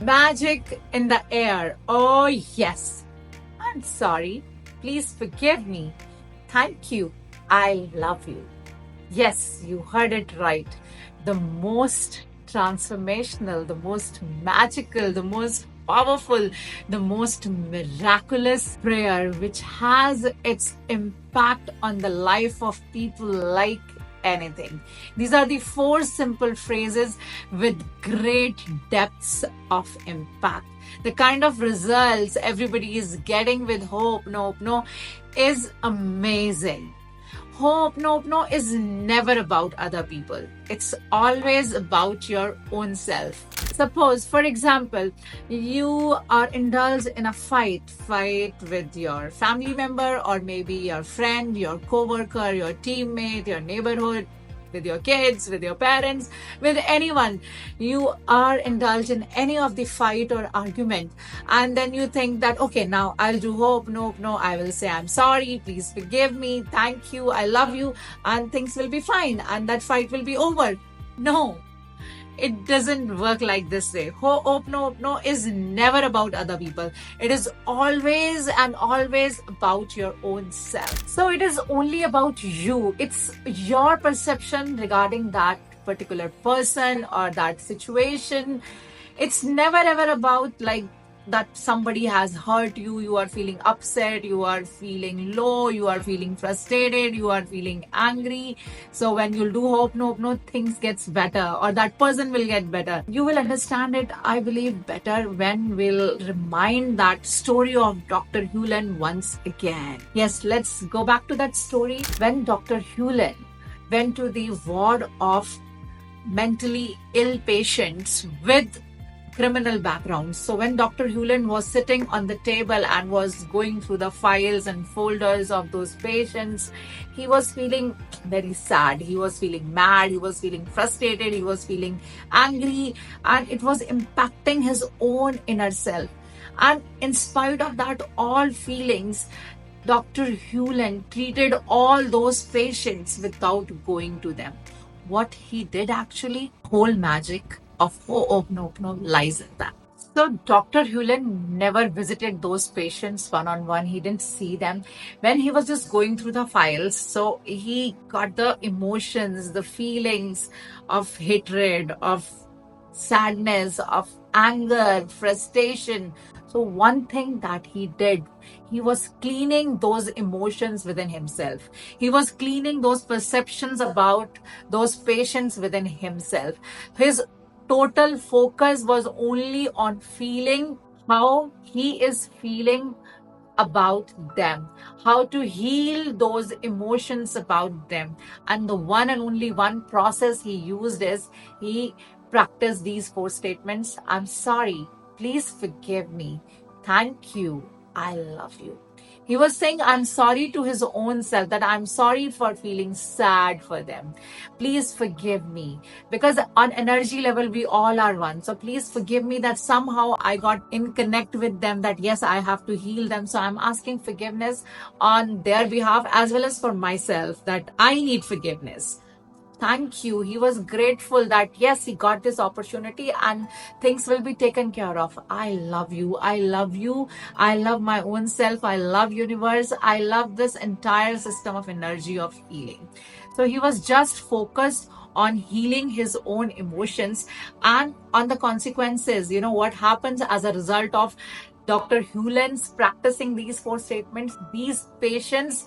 Magic in the air. Oh, yes. I'm sorry. Please forgive me. Thank you. I love you. Yes, you heard it right. The most transformational, the most magical, the most powerful, the most miraculous prayer, which has its impact on the life of people like anything. These are the four simple phrases with great depths of impact. The kind of results everybody is getting with Hope Nope No is amazing. Hope Nope No is never about other people. It's always about your own self. Suppose, for example, you are indulged in a fight with your family member, or maybe your friend, your coworker, your teammate, your neighborhood, with your kids, with your parents, with anyone. You are indulged in any of the fight or argument, and then you think that, okay, now I'll do Hope Nope No. I will say, I'm sorry, please forgive me, thank you, I love you, and things will be fine, and that fight will be over. No, it doesn't work like this way. Hope No is never about other people. It is always and always about your own self. So it is only about you. It's your perception regarding that particular person or that situation. It's never ever about like that somebody has hurt you, you are feeling upset, you are feeling low, you are feeling frustrated, you are feeling angry. So when you'll do Hope Nope No, things gets better, or that person will get better. You will understand it, I believe, better when we'll remind that story of Dr. Hewlin once again. Yes, let's go back to that story. When Dr. Hewlin went to the ward of mentally ill patients with criminal backgrounds. So when Dr. Hewlin was sitting on the table and was going through the files and folders of those patients, he was feeling very sad. He was feeling mad. He was feeling frustrated. He was feeling angry, and it was impacting his own inner self. And in spite of that, all feelings, Dr. Hewlin treated all those patients without going to them. What he did actually, whole magic of Hope Nope No lies in that. So Dr. Hewlin never visited those patients one-on-one. He didn't see them. When he was just going through the files, so he got the emotions, the feelings of hatred, of sadness, of anger, frustration. So one thing that he did, he was cleaning those emotions within himself. He was cleaning those perceptions about those patients within himself. His total focus was only on feeling how he is feeling about them, how to heal those emotions about them. And the one and only one process he used is he practiced these four statements: I'm sorry, please forgive me, thank you, I love you. He was saying, I'm sorry to his own self, that I'm sorry for feeling sad for them. Please forgive me. Because on energy level, we all are one. So please forgive me that somehow I got in connect with them, that yes, I have to heal them. So I'm asking forgiveness on their behalf as well as for myself, that I need forgiveness. Thank you. He was grateful that yes, he got this opportunity and things will be taken care of. I love you. I love you. I love my own self. I love universe. I love this entire system of energy of healing. So he was just focused on healing his own emotions and on the consequences. You know what happens as a result of Dr. Hewlin's practicing these four statements? These patients,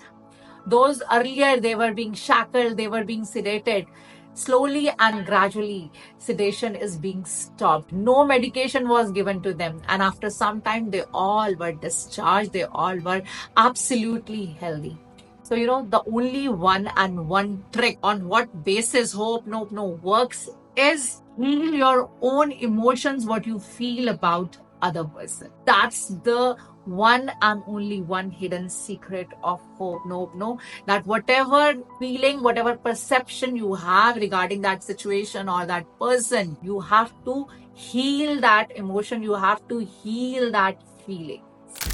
those earlier they were being shackled, they were being sedated. Slowly and gradually, sedation is being stopped. No medication was given to them. And after some time, they all were discharged. They all were absolutely healthy. So, you know, the only one and one trick on what basis Hope Nope No works is heal your own emotions, what you feel about other person. That's the one and only one hidden secret of Hope Nope No, that whatever feeling, whatever perception you have regarding that situation or that person, you have to heal that emotion, you have to heal that feeling.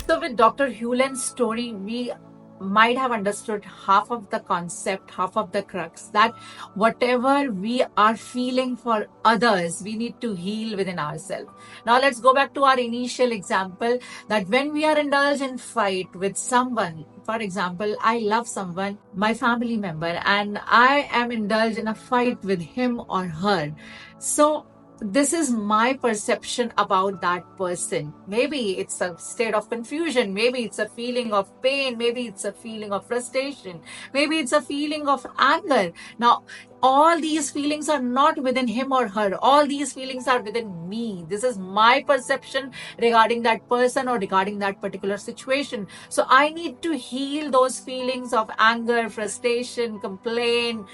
So with Dr. Hewlin's story, we might have understood half of the concept, half of the crux, that whatever we are feeling for others, we need to heal within ourselves. Now let's go back to our initial example, that when we are indulged in fight with someone, for example, I love someone, my family member, and I am indulged in a fight with him or her. So this is my perception about that person. Maybe it's a state of confusion, maybe it's a feeling of pain, maybe it's a feeling of frustration, maybe it's a feeling of anger. Now all these feelings are not within him or her, all these feelings are within me. This is my perception regarding that person or regarding that particular situation. So I need to heal those feelings of anger, frustration, complaint,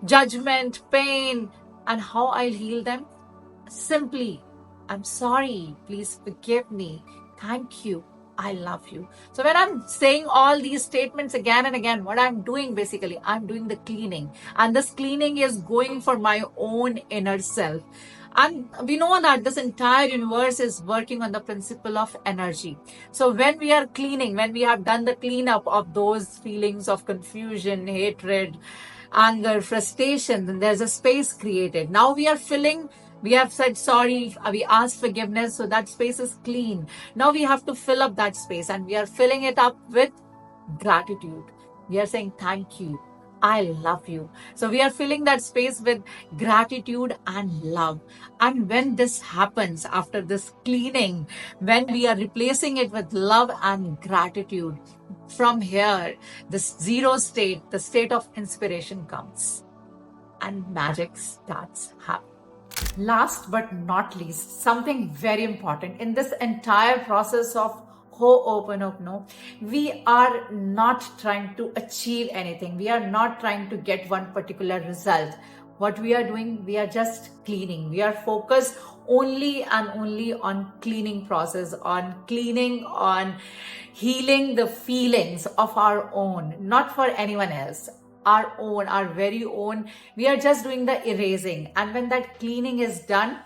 judgment, pain. And how I'll heal them? Simply, I'm sorry, please forgive me, thank you, I love you. So when I'm saying all these statements again and again, what I'm doing basically, I'm doing the cleaning. And this cleaning is going for my own inner self. And we know that this entire universe is working on the principle of energy. So when we are cleaning, when we have done the cleanup of those feelings of confusion, hatred, anger, frustration, then there's a space created. Now we are filling. We have said sorry, we asked forgiveness, so that space is clean. Now we have to fill up that space, and we are filling it up with gratitude. We are saying thank you, I love you. So we are filling that space with gratitude and love. And when this happens, after this cleaning, when we are replacing it with love and gratitude, from here, this zero state, the state of inspiration comes and magic starts happening. Last but not least, something very important in this entire process of Ho'oponopono, we are not trying to achieve anything. We are not trying to get one particular result. What we are doing, we are just cleaning. We are focused only and only on cleaning process, on cleaning, on healing the feelings of our own, not for anyone else. Our own, our very own. We are just doing the erasing. And when that cleaning is done,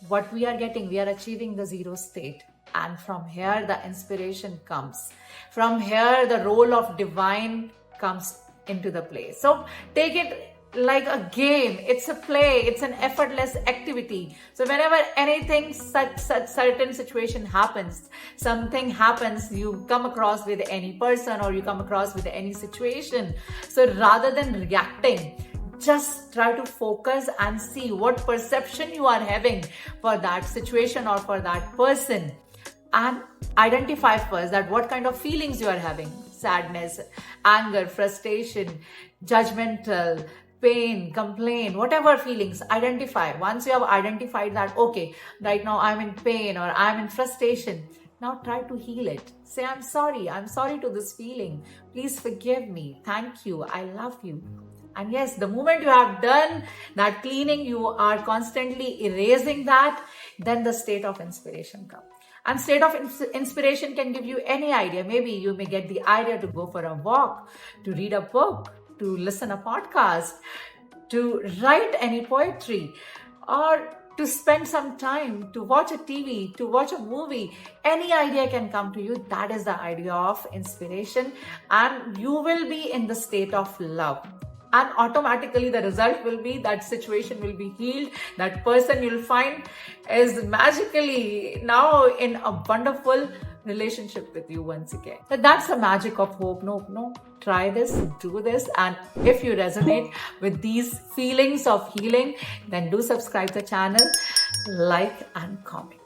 what we are getting, we are achieving the zero state. And from here, the inspiration comes. From here, the role of divine comes into the play. So take it like a game. It's a play. It's an effortless activity. So whenever anything, such certain situation happens, something happens, you come across with any person or you come across with any situation. So rather than reacting, just try to focus and see what perception you are having for that situation or for that person. And identify first that what kind of feelings you are having. Sadness, anger, frustration, judgmental, pain, complaint, whatever feelings, identify. Once you have identified that, okay, right now I'm in pain or I'm in frustration, now try to heal it. Say, I'm sorry to this feeling. Please forgive me. Thank you. I love you. And yes, the moment you have done that cleaning, you are constantly erasing that, then the state of inspiration comes. And state of inspiration can give you any idea. Maybe you may get the idea to go for a walk, to read a book, to listen a podcast, to write any poetry, or to spend some time to watch a TV, to watch a movie. Any idea can come to you. That is the idea of inspiration. And you will be in the state of love. And automatically the result will be that situation will be healed. That person you'll find is magically now in a wonderful relationship with you once again. So that's the magic of Ho'oponopono. Try this, do this, and if you resonate with these feelings of healing, then do subscribe the channel, like and comment.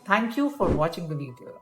Thank you for watching the video.